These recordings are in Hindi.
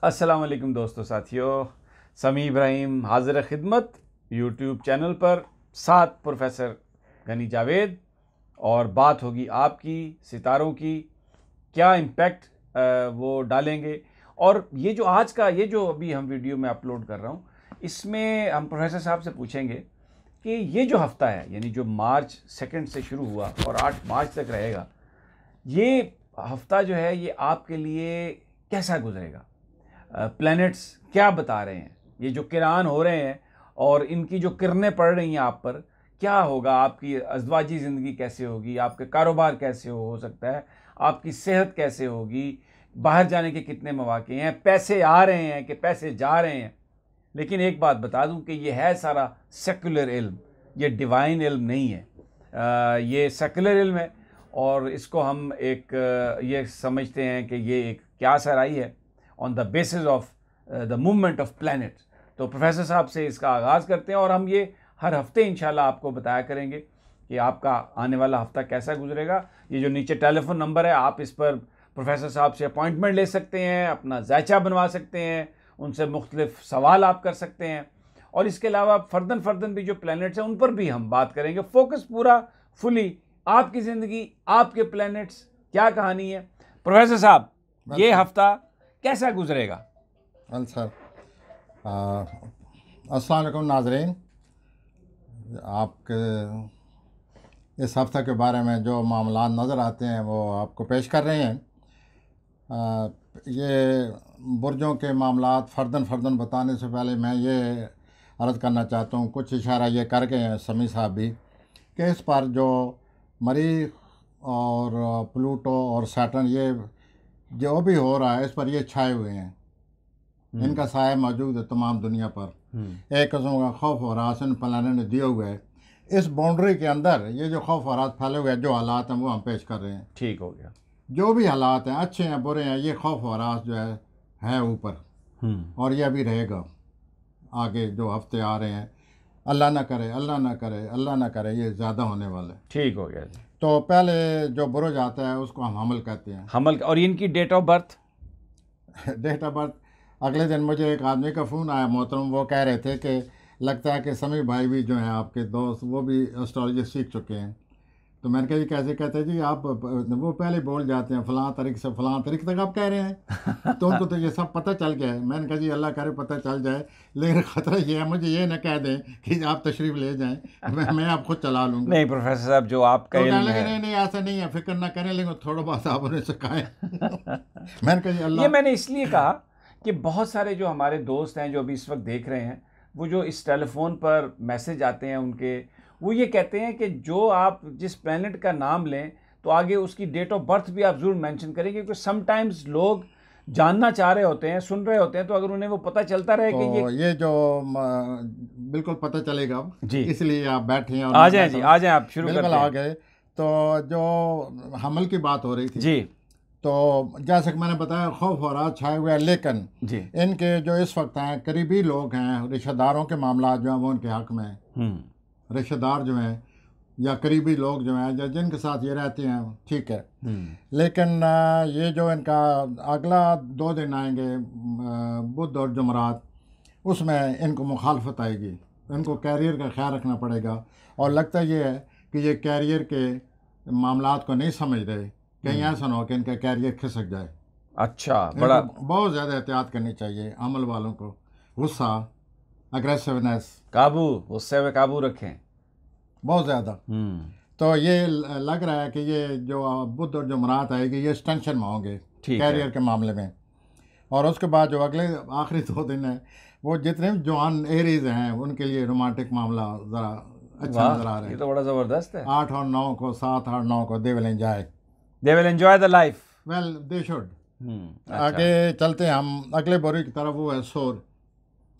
अस्सलाम वालेकुम दोस्तों साथियों, समी इब्राहिम हाजिर खिदमत यूट्यूब चैनल पर साथ प्रोफेसर गनी जावेद। और बात होगी आपकी सितारों की, क्या इम्पैक्ट वो डालेंगे। और ये जो आज का ये जो अभी हम वीडियो में अपलोड कर रहा हूँ, इसमें हम प्रोफेसर साहब से पूछेंगे कि ये जो हफ़्ता है, यानी जो मार्च 2 से शुरू हुआ और 8 मार्च तक रहेगा, ये हफ़्ता जो है ये आपके लिए कैसा गुजरेगा। प्लैनेट्स क्या बता रहे हैं, ये जो किरान हो रहे हैं और इनकी जो किरणें पड़ रही हैं आप पर, क्या होगा, आपकी अज़वाजी ज़िंदगी कैसे होगी, आपके कारोबार कैसे हो सकता है, आपकी सेहत कैसे होगी, बाहर जाने के कितने मौके हैं, पैसे आ रहे हैं कि पैसे जा रहे हैं। लेकिन एक बात बता दूं कि ये है सारा सेकुलर इल्म, ये डिवाइन इल्म नहीं है। ये सेकुलर इल्म है और इसको हम एक ये समझते हैं कि ये एक क्या सराई है on the basis of the movement of planet. तो प्रोफेसर साहब से इसका आगाज़ करते हैं और हम ये हर हफ्ते इंशाल्लाह आपको बताया करेंगे कि आपका आने वाला हफ्ता कैसा गुजरेगा। ये जो नीचे टेलीफोन नंबर है, आप इस पर प्रोफेसर साहब से अपॉइंटमेंट ले सकते हैं, अपना जायचा बनवा सकते हैं, उनसे मुख्तलिफ सवाल आप कर सकते हैं। और इसके अलावा फ़र्दन भी जो प्लैनेट्स हैं उन पर भी हम बात करेंगे। फोकस पूरा फुली आपकी ज़िंदगी, आपके प्लैनेट्स, क्या कहानी है। प्रोफेसर साहब, ये हफ्ता कैसा गुजरेगा? वेल सर, अस्सलाम वालेकुम नाज़रीन। आपके इस हफ्ते के बारे में जो मामला नज़र आते हैं वो आपको पेश कर रहे हैं। ये बुर्जों के मामलात फ़र्दन बताने से पहले मैं ये अर्ज़ करना चाहता हूँ, कुछ इशारा ये कर गए हैं समी साहब भी, कि इस पर जो मरीख और प्लूटो और सैटर्न, ये जो भी हो रहा है इस पर ये छाए हुए हैं। इनका साया मौजूद है तमाम दुनिया पर। एक किस्म का खौफ और रास इन प्लानट ने दिए हुए है। इस बाउंड्री के अंदर ये जो खौफ और रास फैले हुए हैं, जो हालात हैं वो हम पेश कर रहे हैं। ठीक हो गया। जो भी हालात हैं, अच्छे हैं बुरे हैं, ये खौफ और रास जो है ऊपर, और ये अभी रहेगा आगे जो हफ्ते आ रहे हैं। अल्लाह ना करे, अल्लाह ना करे, अल्लाह ना करे, ये ज़्यादा होने वाले। ठीक हो गया जी। तो पहले जो बुरुज आता है उसको हम हमल कहते हैं। हमल। और इनकी date of birth? Date of birth, अगले दिन मुझे एक आदमी का फ़ोन आया मोहतरम, वो कह रहे थे कि लगता है कि समी भाई भी जो हैं आपके दोस्त, वो भी एस्ट्रोलॉजी सीख चुके हैं। तो मैंने कहा जी कैसे कहते हैं जी आप, वो पहले बोल जाते हैं फ़लाँ तारीख से फ़लाँ तारीख तक आप कह रहे हैं। तो उनको तो ये सब पता चल गया है। मैंने कहा जी अल्लाह करे पता चल जाए, लेकिन ख़तरा ये है मुझे ये ना कह दें कि आप तशरीफ़ ले जाएँ, मैं आप खुद चला लूँगा। नहीं प्रोफेसर साहब, जो आपका तो इल्म कहने लगे है, नहीं नहीं ऐसा नहीं है, फ़िक्र ना करें, लेकिन थोड़ा बहुत आप उन्हें सिखाएँ। मैंने कहा जी ये अल्लाह। मैंने इसलिए कहा कि बहुत सारे जो हमारे दोस्त हैं जो अभी इस वक्त देख रहे हैं, वो जो इस टेलीफोन पर मैसेज आते हैं उनके, वो ये कहते हैं कि जो आप जिस प्लेनेट का नाम लें तो आगे उसकी डेट ऑफ बर्थ भी आप ज़रूर मेंशन करें, क्योंकि समटाइम्स लोग जानना चाह रहे होते हैं, सुन रहे होते हैं, तो अगर उन्हें वो पता चलता रहे कि तो ये जो बिल्कुल पता चलेगा अब, जी, इसलिए आप बैठे हैं और आ जाएं जी, आ जाएं, आप शुरू बिल्कुल करते आ हैं गए। तो जो हमल की बात हो रही थी जी। तो जैसे कि मैंने बताया खौफ और राज छाए हुए हैं, लेकिन जी। इनके जो इस वक्त हैं करीबी लोग हैं, रिश्तेदारों के मामला जो हैं वो उनके हक में हैं। रिश्तेदार जो हैं या करीबी लोग जो हैं जिनके साथ ये रहते हैं, ठीक है। लेकिन ये जो इनका अगला 2 दिन आएंगे, बुध और जुमरात, उसमें इनको मुखालफत आएगी। इनको कैरियर का ख्याल रखना पड़ेगा। और लगता ये है कि ये कैरियर के मामलात को नहीं समझ रहे, कहीं ऐसा ना हो कि इनका कैरियर खिसक जाए। अच्छा, बड़ा बहुत ज़्यादा एहतियात करनी चाहिए अमल वालों को। गुस्सा, अग्रेसिवनेस, काबू, उससे वे काबू रखें बहुत ज़्यादा। तो ये लग रहा है कि ये जो बुध और जुमरात आएगी ये टेंशन में होंगे कैरियर के मामले में। और उसके बाद जो अगले आखिरी 2 दिन है, वो जितने भी जवान एरीज हैं उनके लिए रोमांटिक मामला ज़रा अच्छा नज़र आ रहा है। ये तो बड़ा ज़बरदस्त है। 8 और 9 को, 7 और 9 को दे will enjoy the life. Well they should. अच्छा। आगे चलते हैं हम अगले बुरुज की तरफ, वो है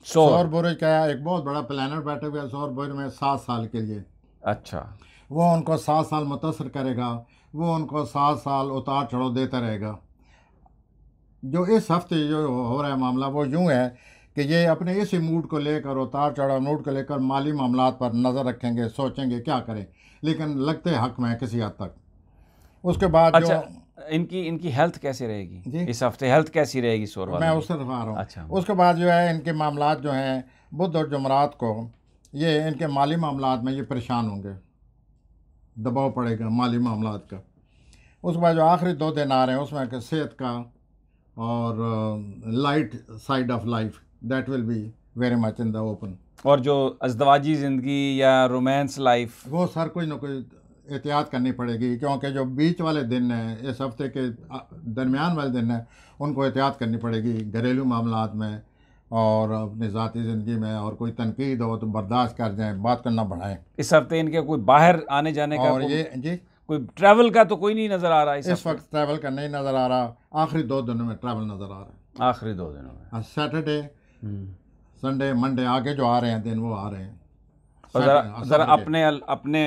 सौर बुरुज का एक बहुत बड़ा प्लैनेट बैठे हुए है सौर बुरुज में 7 साल के लिए। अच्छा। वो उनको 7 साल मुतासर करेगा, वो उनको 7 साल उतार चढ़ाव देता रहेगा। जो इस हफ्ते जो हो रहा है मामला वो यूँ है कि ये अपने इसी मूड को लेकर, उतार चढ़ाव मूड को लेकर माली मामलात पर नज़र रखेंगे, सोचेंगे क्या करें, लेकिन लगते हक में किसी हद तक। उसके बाद अच्छा, इनकी इनकी हेल्थ कैसी रहेगी जी? इस हफ्ते हेल्थ कैसी रहेगी सोर वालों मैं की? उससे दिखा रहा हूँ। अच्छा। उसके बाद जो है इनके मामलात जो हैं बुध और जुमरात को, ये इनके माली मामलात में ये परेशान होंगे, दबाव पड़ेगा माली मामलात का। उसके बाद जो आखिरी 2 दिन आ रहे हैं उसमें सेहत का और light side of life that will be very much in the open. और जो अज़दवाजी ज़िंदगी या रोमांस लाइफ, वो सर कोई ना कोई एहतियात करनी पड़ेगी, क्योंकि जो बीच वाले दिन हैं, इस हफ्ते के दरमियान वाले दिन हैं, उनको एहतियात करनी पड़ेगी घरेलू मामलात में और अपनी ज़ाती ज़िंदगी में। और कोई तनकीद हो तो बर्दाश्त कर जाएं, बात करना बढ़ाएं। इस हफ्ते इनके कोई बाहर आने जाने का और ये जी कोई ट्रैवल का तो कोई नहीं नज़र आ रहा इस वक्त ट्रैवल का नहीं नज़र आ रहा। आखिरी 2 दिनों में ट्रैवल नज़र आ रहा है। आखिरी 2 दिनों में सैटरडे संडे मंडे आगे जो आ रहे हैं दिन वो आ रहे हैं। और ज़रा अपने अपने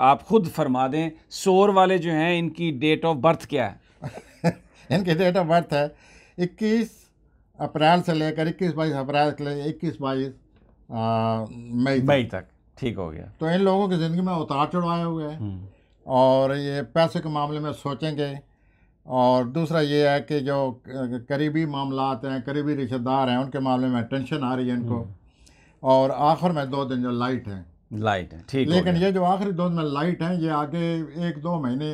आप खुद फरमा दें, सोर वाले जो हैं इनकी डेट ऑफ बर्थ क्या है? इनकी डेट ऑफ बर्थ है 21 अप्रैल से लेकर 21-22 अप्रैल के लिए 21-22 मई तक। ठीक हो गया। तो इन लोगों की ज़िंदगी में उतार चढ़ाए हुए हैं और ये पैसे के मामले में सोचेंगे। और दूसरा ये है कि जो करीबी मामलात हैं, करीबी रिश्तेदार हैं, उनके मामले में टेंशन आ रही है इनको। और आखिर में 2 दिन जो लाइट है, ठीक। लेकिन ये जो आखिरी 2 दिन में लाइट हैं, ये आगे 1-2 महीने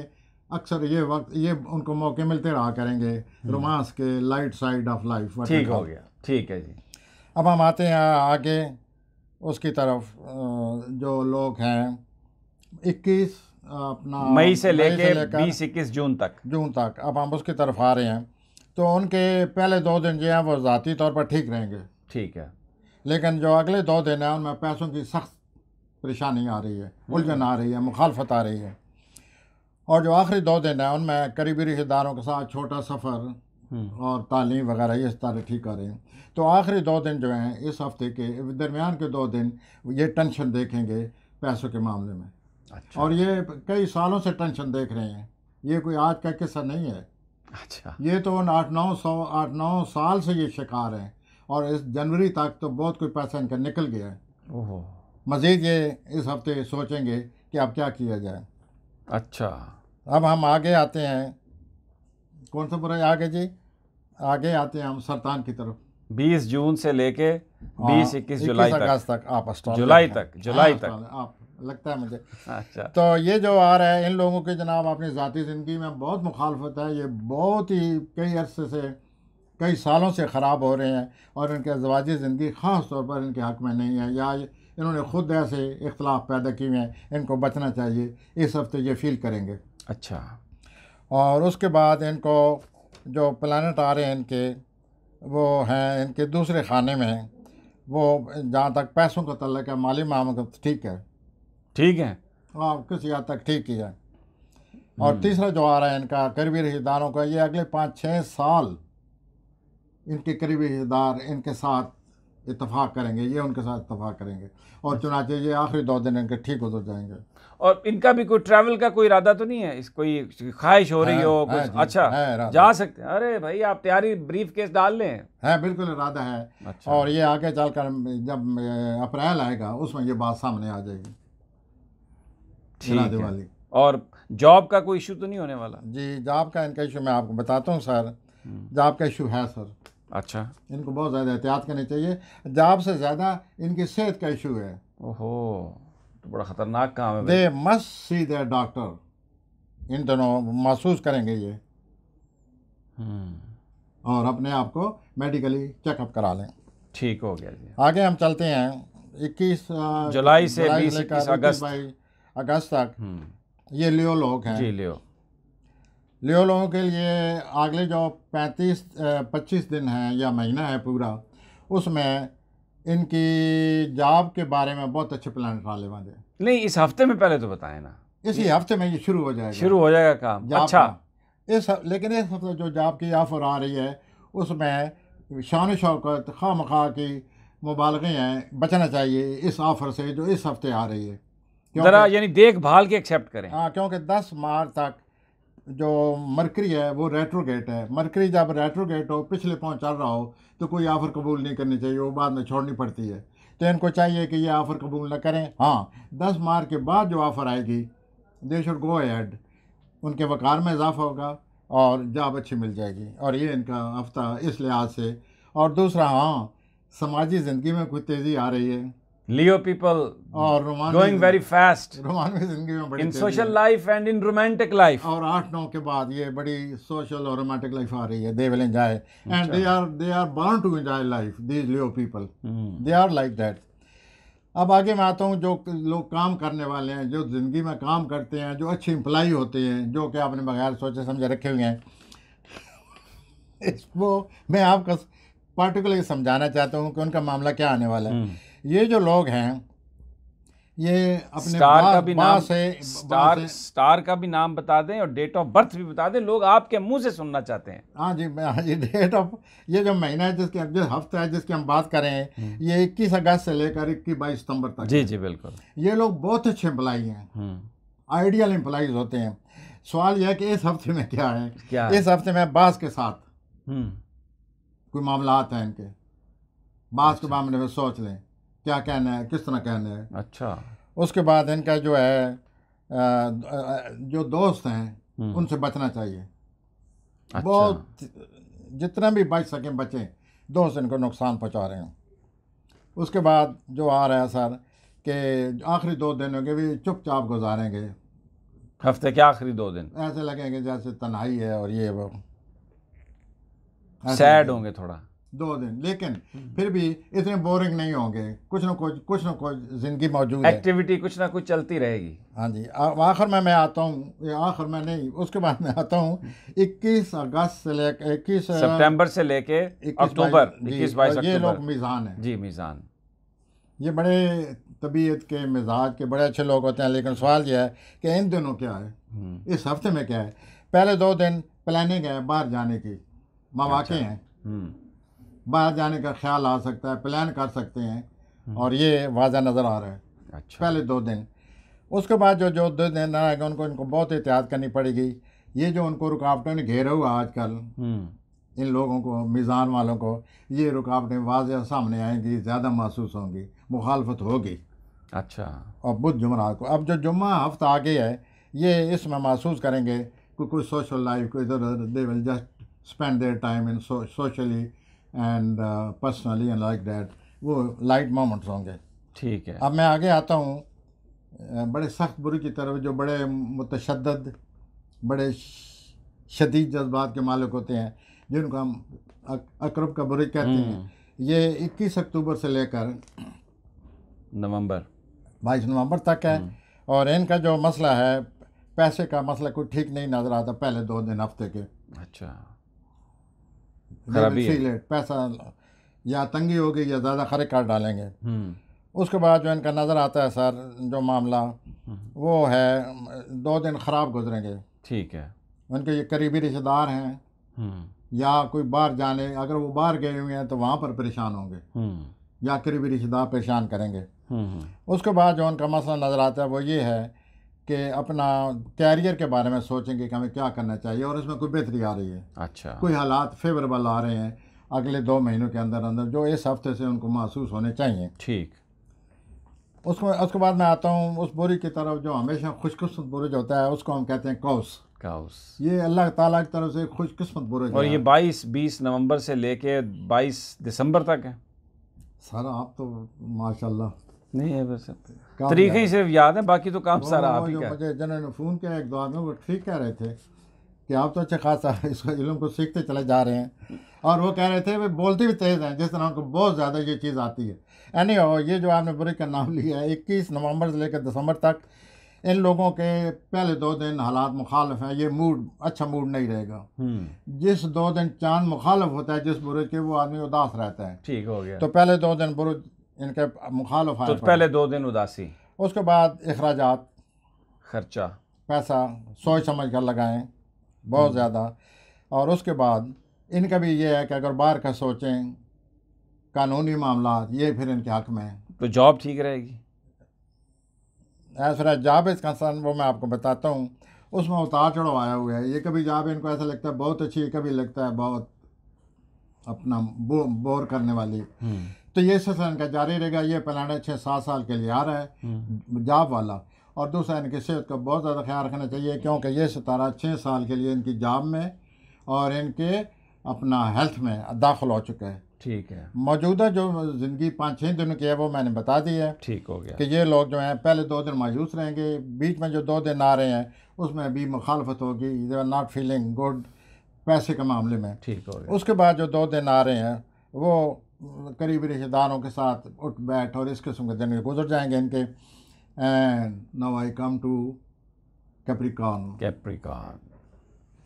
अक्सर ये वक्त ये उनको मौके मिलते रहा करेंगे रोमांस के, लाइट साइड ऑफ लाइफ। ठीक हो गया। ठीक है जी। अब हम आते हैं आगे उसकी तरफ। जो लोग हैं 21 अपना मई से लेके 20-21 जून तक, अब हम उसकी तरफ आ रहे हैं। तो उनके पहले 2 दिन जो हैं वो ज़ाती तौर पर ठीक रहेंगे। ठीक है। लेकिन जो अगले 2 दिन हैं उनमें पैसों की सख्त परेशानी आ रही है, उलझन आ रही है, मुखालफत आ रही है। और जो आखिरी 2 दिन हैं उनमें करीबी रिश्तेदारों के साथ छोटा सफ़र और तालीम वगैरह इस तरह ठीक आ रही हैं। तो आखिरी 2 दिन जो हैं इस हफ्ते के दरमियान के 2 दिन ये टेंशन देखेंगे पैसों के मामले में। अच्छा। और ये कई सालों से टेंशन देख रहे हैं, ये कोई आज का किस्सा नहीं है। अच्छा। ये तो 8-9 साल से ये शिकार हैं और इस जनवरी तक तो बहुत कोई पैसा इनका निकल गया है। ओहो। मज़ीद ये इस हफ्ते सोचेंगे कि अब क्या किया जाए। अच्छा। अब हम आगे आते हैं, कौन सा बुराई आगे जी? आगे आते हैं हम सरतान की तरफ। 20 जून से लेके 20-21 जुलाई अगस्त तक आप जुलाई तक आप लगता है मुझे। अच्छा। तो ये जो आ रहा है इन लोगों की जनाब अपनी ज़ाती ज़िंदगी में बहुत मुखालफत है। ये बहुत ही कई अरसे से, कई सालों से ख़राब हो रहे हैं और इनके अज़वाजी ज़िंदगी ख़ास तौर पर इनके हक़ में नहीं है, या इन्होंने ख़ुद ऐसे इख्तलाफ पैदा किए हैं, इनको बचना चाहिए। इस हफ्ते ये फील करेंगे। अच्छा। और उसके बाद इनको जो प्लानट आ रहे हैं इनके, वो हैं इनके दूसरे खाने में। वो जहाँ तक पैसों का तल्लुक़ है, माली मामला का ठीक है, हाँ किसी हद तक ठीक ही है। और तीसरा जो आ रहा है इनका करीबी रिश्तेदारों का, ये अगले 5-6 साल इनके करीबी रिश्तेदार इनके साथ इत्तफाक करेंगे, ये उनके साथ इत्तफाक करेंगे। और चुनाचे ये आखिरी 2 दिन इनके ठीक हो जाएंगे। और इनका भी कोई ट्रैवल का कोई इरादा तो नहीं है? इस कोई ख्वाहिश हो रही हो कुछ? अच्छा, जा सकते हैं। अरे भाई आप तैयारी ब्रीफ केस डाल लें। है बिल्कुल इरादा है। अच्छा। और ये आगे चलकर जब अप्रैल आएगा उसमें ये बात सामने आ जाएगी। ठीक है। और जॉब का कोई इशू तो नहीं होने वाला? जी, जॉब का इनका इशू मैं आपको बताता हूँ सर। जॉब का इशू है सर। अच्छा। इनको बहुत ज़्यादा एहतियात करनी चाहिए। जॉब से ज़्यादा इनकी सेहत का इशू है। ओहो, तो बड़ा ख़तरनाक काम है। They must see their doctor. इन दोनों महसूस करेंगे ये और अपने आप को मेडिकली चेकअप करा लें। ठीक हो गया जी। आगे हम चलते हैं 21 जुलाई से 20-21 अगस्त तक। ये लियो लोग हैं जी। लियो लोगों के लिए अगले जो 25 दिन हैं या महीना है पूरा, उसमें इनकी जॉब के बारे में बहुत अच्छे प्लान डाले वाले। नहीं, इस हफ्ते में पहले तो बताएं ना। इसी हफ्ते में ये शुरू हो जाएगा काम। अच्छा। लेकिन इस हफ्ते जो जॉब की ऑफर आ रही है उसमें शान शौकत खामखा की मुबालगे हैं, बचना चाहिए इस ऑफर से जो इस हफ्ते आ रही है। ज़रा यानी देखभाल के एक्सेप्ट करें। हाँ, क्योंकि 10 मार्च तक जो मरकरी है वो रेट्रोगेट है। मरकरी जब रेट्रोगेट हो, पिछले पहुँच चल रहा हो, तो कोई ऑफ़र कबूल नहीं करनी चाहिए, वो बाद में छोड़नी पड़ती है। तो इनको चाहिए कि ये ऑफ़र कबूल न करें। हाँ, 10 मार्च के बाद जो ऑफ़र आएगी दे शुड गो अहेड। उनके वक़ार में इजाफा होगा, और जॉब अच्छी मिल जाएगी। और ये इनका हफ्ता इस लिहाज से। और दूसरा, हाँ, समाजी ज़िंदगी में कुछ तेज़ी आ रही है। लियो पीपल और गोइंग वेरी फास्ट रोमानवी ज़िंदगी में बड़ी इन तेज़ी सोशल है। Life and in romantic life. और 8-9 के बाद ये बड़ी सोशल और रोमांटिक लाइफ आ रही है। They will enjoy and they are born to enjoy life. These Leo people they are like that. अब आगे मैं आता हूँ, जो लोग काम करने वाले हैं, जो ज़िंदगी में काम करते हैं, जो अच्छे एम्प्लॉई होते हैं, जो कि आपने बगैर सोचे समझे रखे हुए हैं, इसको मैं आपको पार्टिकुलरली समझाना चाहता हूँ कि उनका मामला क्या आने वाला है। ये जो लोग हैं, ये अपने स्टार का भी नाम बता दें और डेट ऑफ बर्थ भी बता दें, लोग आपके मुंह से सुनना चाहते हैं। हाँ जी, डेट ऑफ, ये जो महीना है, जिसके जो हफ्ता है जिसकी हम बात करें, ये 21 अगस्त से लेकर 21-22 सितंबर तक। जी जी बिल्कुल। ये लोग बहुत अच्छे एम्प्लाई हैं, आइडियल एम्प्लॉइज होते हैं। सवाल यह है कि इस हफ्ते में क्या है? इस हफ्ते में बास के साथ कोई मामला आता है इनके। बास के मामले में सोच लें क्या कहना है, किस तरह कहना है। अच्छा। उसके बाद इनका जो है जो दोस्त हैं उनसे बचना चाहिए। अच्छा। बहुत जितना भी बच सकें बचें, दोस्त इनको नुकसान पहुंचा रहे हैं। उसके बाद जो आ रहा है सर कि आखिरी 2 दिनों के भी चुपचाप गुजारेंगे। हफ्ते के आखिरी 2 दिन ऐसे लगेंगे जैसे तन्हाई है और ये वो, सैड होंगे थोड़ा 2 दिन, लेकिन फिर भी इतने बोरिंग नहीं होंगे। कुछ ना कुछ जिंदगी मौजूद है, एक्टिविटी कुछ ना कुछ चलती रहेगी। हाँ जी। आखिर में मैं आता हूँ, आखिर में नहीं, उसके बाद मैं आता हूँ 21 अगस्त से लेकर 21 सितंबर से लेके अक्टूबर 21-22 अक्टूबर। ये लोग मीज़ान है जी, मीज़ान। ये बड़े तबीयत के, मिजाज के बड़े अच्छे लोग होते हैं। लेकिन सवाल यह है कि इन दिनों क्या है, इस हफ्ते में क्या है। पहले 2 दिन प्लानिंग है बाहर जाने की, मौके हैं, बाहर जाने का ख्याल आ सकता है, प्लान कर सकते हैं, और ये वाज़ा नज़र आ रहा है। अच्छा। पहले 2 दिन। उसके बाद जो 2 दिन आएगा इनको बहुत एहतियात करनी पड़ेगी। ये जो उनको रुकावटें ने घेरा हुआ आजकल, इन लोगों को, मीज़ान वालों को, ये रुकावटें वाज़ेह सामने आएंगी, ज़्यादा महसूस होंगी, मुखालफत होगी। अच्छा। और बुध जुमेरात को, अब जो जुम्मा हफ्ता आगे है, ये इसमें महसूस करेंगे कि कोई सोशल लाइफ को इधर उधर, they will just spend their time in socially and personally and like that. वो लाइट मोमेंट्स होंगे। ठीक है। अब मैं आगे आता हूँ बड़े सख्त बुरी की तरफ, जो बड़े मुतशद्दद, बड़े शदीद जज्बात के मालिक होते हैं, जिनको हम अकरब का बुरी कहते हैं। ये 21 अक्टूबर से लेकर नवंबर 22 नवंबर तक है। और इनका जो मसला है, पैसे का मसला कोई ठीक नहीं नज़र आता पहले 2 दिन हफ्ते के। अच्छा। पैसा या तंगी होगी या ज़्यादा खर्च कर डालेंगे। उसके बाद जो इनका नज़र आता है सर, जो मामला वो है 2 दिन ख़राब गुजरेंगे। ठीक है। उनके ये करीबी रिश्तेदार हैं, या कोई बाहर जाने, अगर वो बाहर गए हुए हैं तो वहाँ पर परेशान होंगे, या करीबी रिश्तेदार परेशान करेंगे। उसके बाद जो उनका मसला नज़र आता है वो ये है कि अपना कैरियर के बारे में सोचेंगे कि हमें क्या करना चाहिए, और इसमें कोई बेहतरी आ रही है। अच्छा। कोई हालात फेवरेबल आ रहे हैं अगले 2 महीनों के अंदर अंदर, जो इस हफ्ते से उनको महसूस होने चाहिए। ठीक। उसके बाद मैं आता हूँ उस बुरी की तरफ जो हमेशा खुशकिस्मत बुरुज होता है, उसको हम कहते हैं कौस। ये अल्लाह ताला की तरफ से खुशकिस्मत बुरुज है। और ये 22-20 नवंबर से लेके 22 दिसंबर तक है। सर आप तो माशाल्लाह। नहीं है, बस तरीके ही सिर्फ याद है, बाकी तो काम सारा आप ही का। मुझे जिन्होंने फ़ोन किया एक 2 आदमी, वो ठीक कह रहे थे कि आप तो अच्छा खासा इसका इल्म को सीखते चले जा रहे हैं, और वो कह रहे थे वे बोलते भी तेज़ हैं, जिस तरह उनको बहुत ज़्यादा ये चीज़ आती है। एनी ये जो आपने बुरे का नाम लिया है, 21 नवंबर से लेकर दिसंबर तक, इन लोगों के पहले 2 दिन हालात मुखालिफ हैं। ये मूड, अच्छा मूड नहीं रहेगा। जिस 2 दिन चांद मुखालिफ होता है जिस बुरुज के, वो आदमी उदास रहता है। ठीक हो गया। तो पहले 2 दिन बुरुज इनके मुखालिफ तो पहले 2 दिन उदासी। उसके बाद अखराजात, खर्चा, पैसा सोच समझ कर लगाएं बहुत ज़्यादा। और उसके बाद इनका भी ये है कि अगर बाहर का सोचें, कानूनी मामला, ये फिर इनके हक़ में है। तो जॉब ठीक रहेगी। As far as job is concern, वो मैं आपको बताता हूँ, उसमें उतार चढ़ाव आया हुआ है। ये कभी जॉब इनको ऐसा लगता है बहुत अच्छी, कभी लगता है बहुत अपना बोर करने वाली। तो ये सिलसिला इनका जारी रहेगा। ये प्लान 6-7 साल के लिए आ रहा है जॉब वाला। और दूसरा, इनकी सेहत का बहुत ज़्यादा ख्याल रखना चाहिए, क्योंकि ये सितारा 6 साल के लिए इनकी जॉब में और इनके अपना हेल्थ में दाखिल हो चुका है। ठीक है। मौजूदा जो ज़िंदगी 5-6 दिनों की है वो मैंने बता दी है। ठीक हो गया कि ये लोग जो हैं पहले 2 दिन मायूस रहेंगे, बीच में जो 2 दिन आ रहे हैं उसमें भी मुखालफत होगी, they are not feeling good पैसे के मामले में। ठीक हो गया। उसके बाद जो 2 दिन आ रहे हैं वो करीबी रिश्तेदारों के साथ उठ बैठ और इस किस्म के दिन गुजर जाएंगे इनके। And now I come to Capricorn,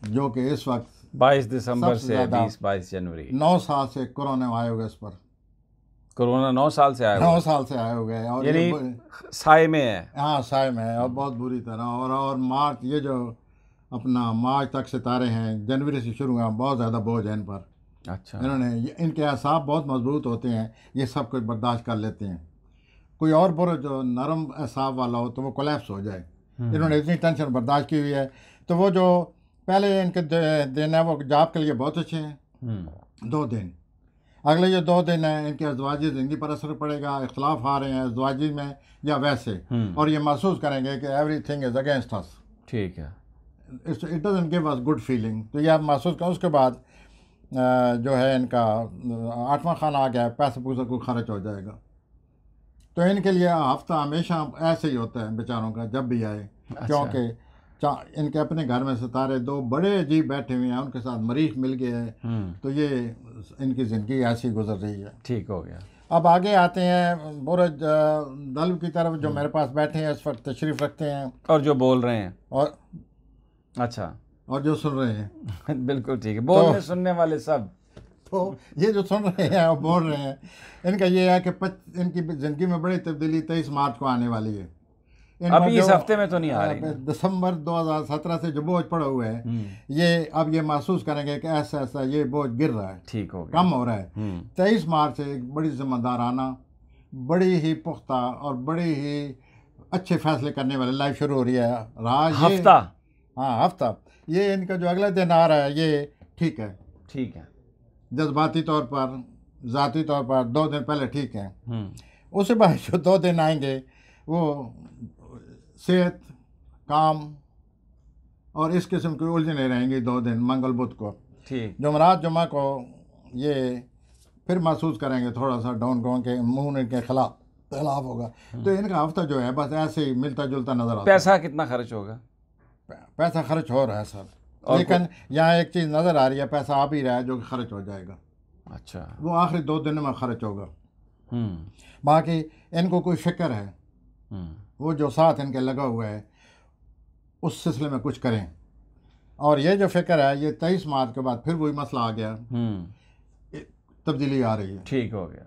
जो कि इस वक्त 22 दिसंबर सबसे से ज़्यादा 22 जनवरी 9 साल से कोरोना आए हुए, इस पर कोरोना 9 साल से आया 9 साल से आए हुए हैं और यानी साए में है। हाँ साए में है और बहुत बुरी तरह। और मार्च, ये जो अपना मार्च तक सितारे हैं, जनवरी से शुरू हुआ, बहुत ज़्यादा बोझ है इन पर। अच्छा। इनके असाब बहुत मजबूत होते हैं, ये सब कुछ बर्दाश्त कर लेते हैं। कोई और बुरा जो नरम असाब वाला हो तो वो कोलैप्स हो जाए। इन्होंने इतनी टेंशन बर्दाश्त की हुई है। तो वो जो पहले इनके दिन है वो जॉब के लिए बहुत अच्छे हैं। 2 दिन, अगले जो 2 दिन हैं इनके अज़वाजी ज़िंदगी पर असर पड़ेगा। इख्तलाफ आ रहे हैं अज़वाजी में या वैसे, और ये महसूस करेंगे कि एवरीथिंग इज़ अगेंस्ट अस। ठीक है। It doesn't give us good feeling. तो ये आप महसूस करें। उसके बाद जो है इनका 8वां खाना आ गया, पैसे पूसे को खर्च हो जाएगा। तो इनके लिए हफ्ता हमेशा ऐसे ही होता है बेचारों का, जब भी आए। अच्छा। क्योंकि इनके अपने घर में सितारे 2 बड़े अजीब बैठे हुए हैं, उनके साथ मरीज मिल गए हैं। तो ये इनकी ज़िंदगी ऐसी गुजर रही है। ठीक हो गया। अब आगे आते हैं बुरज दल्व की तरफ, जो मेरे पास बैठे हैं इस वक्त तशरीफ़ रखते हैं और जो बोल रहे हैं और अच्छा और जो सुन रहे हैं बिल्कुल ठीक है। बोलने सुनने वाले सब। तो ये जो सुन रहे हैं और बोल रहे हैं, इनका ये है कि इनकी ज़िंदगी में बड़ी तब्दीली 23 मार्च को आने वाली है। अभी इस हफ्ते में तो नहीं आ रही। दिसंबर 2017 से जो बोझ पड़ा हुआ है, ये अब ये महसूस करेंगे कि ऐसा ऐसा ये बोझ गिर रहा है, ठीक हो गया, कम हो रहा है। 23 मार्च से एक बड़ी जिम्मेदाराना, बड़ी ही पुख्ता और बड़ी ही अच्छे फैसले करने वाली लाइफ शुरू हो रही है। हफ्ता, हाँ हफ्ता, ये इनका जो अगला दिन आ रहा है ये ठीक है। ठीक है। जज्बाती तौर पर, ज़ाती तौर पर 2 दिन पहले ठीक है। उसके बाद जो 2 दिन आएंगे वो सेहत, काम और इस किस्म की उलझने रहेंगी। 2 दिन मंगल बुध को, ठीक, जुमरात जुमा को ये फिर महसूस करेंगे थोड़ा सा डाउन गों के मुंह इनके खिलाफ होगा। तो इनका हफ्ता जो है बस ऐसे ही मिलता जुलता नजर आता है। पैसा कितना खर्च होगा? पैसा खर्च हो रहा है सर, लेकिन यहाँ एक चीज़ नज़र आ रही है, पैसा आ भी रहा है जो कि खर्च हो जाएगा। अच्छा, वो आखिरी 2 दिन में खर्च होगा। बाकी इनको कोई फिक्र है, वो जो साथ इनके लगा हुआ है उस सिलसिले में कुछ करें। और ये जो फिक्र है, ये 23 मार्च के बाद फिर वही मसला आ गया, तब्दीली आ रही है। ठीक हो गया।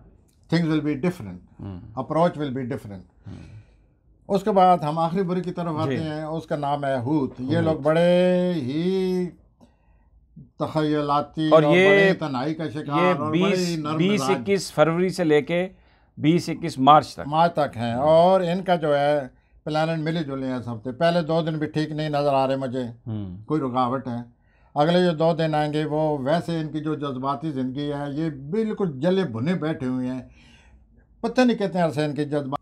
Things will be different, approach will be different. उसके बाद हम आखिरी बुरी की तरफ आते हैं, उसका नाम है हूत। ये लोग बड़े ही तखयलाती और बड़े तनाई का शिकार, ये और 20-21 फरवरी से लेके 20-21 मार्च तक हैं। और इनका जो है प्लानट मिले जुले हैं सब। पहले 2 दिन भी ठीक नहीं नज़र आ रहे मुझे, कोई रुकावट है। अगले जो 2 दिन आएंगे वो वैसे इनकी जो जज्बाती ज़िंदगी है ये बिल्कुल जले भुने बैठे हुए हैं, पता नहीं कितने अरसे इनकी जज्बा।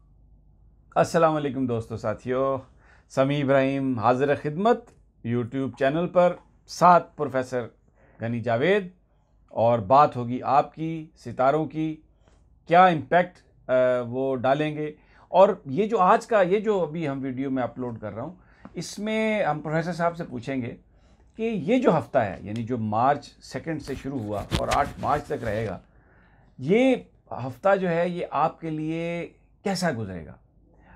अस्सलाम वालेकुम दोस्तों, साथियों, समी इब्राहिम हाजिर खिदमत यूट्यूब चैनल पर, साथ प्रोफेसर गनी जावेद, और बात होगी आपकी, सितारों की, क्या इम्पैक्ट वो डालेंगे। और ये जो आज का ये जो अभी हम वीडियो में अपलोड कर रहा हूँ, इसमें हम प्रोफेसर साहब से पूछेंगे कि ये जो हफ्ता है, यानी जो मार्च 2 से शुरू हुआ और 8 मार्च तक रहेगा, ये हफ्ता जो है ये आपके लिए कैसा गुजरेगा?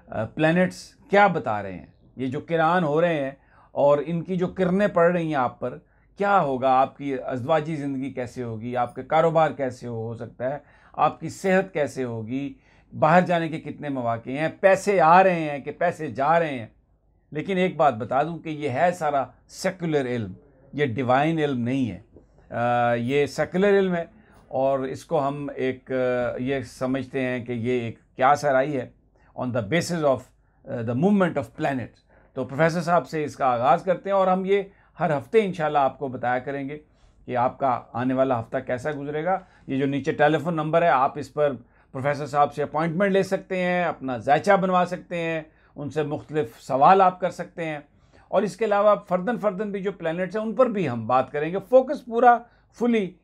प्लैनेट्स क्या बता रहे हैं? ये जो किरान हो रहे हैं और इनकी जो किरणें पड़ रही हैं आप पर, क्या होगा? आपकी अज़वाजी ज़िंदगी कैसे होगी? आपके कारोबार कैसे हो सकता है? आपकी सेहत कैसे होगी? बाहर जाने के कितने मौके हैं? पैसे आ रहे हैं कि पैसे जा रहे हैं? लेकिन एक बात बता दूं कि ये है सारा सेकुलर इल्म, ये डिवाइन इल्म नहीं है। ये सेकुलर इल्म है और इसको हम एक ये समझते हैं कि ये एक क्यास आई है on the basis of the movement of planet. तो प्रोफेसर साहब से इसका आगाज़ करते हैं और हम ये हर हफ्ते इंशाल्लाह आपको बताया करेंगे कि आपका आने वाला हफ्ता कैसा गुजरेगा। ये जो नीचे टेलीफोन नंबर है, आप इस पर प्रोफेसर साहब से अपॉइंटमेंट ले सकते हैं, अपना जायचा बनवा सकते हैं, उनसे मुख्तलिफ सवाल आप कर सकते हैं और इसके अलावा फर्दन भी जो प्लैनेट्स हैं उन पर भी हम बात करेंगे। फोकस पूरा फुली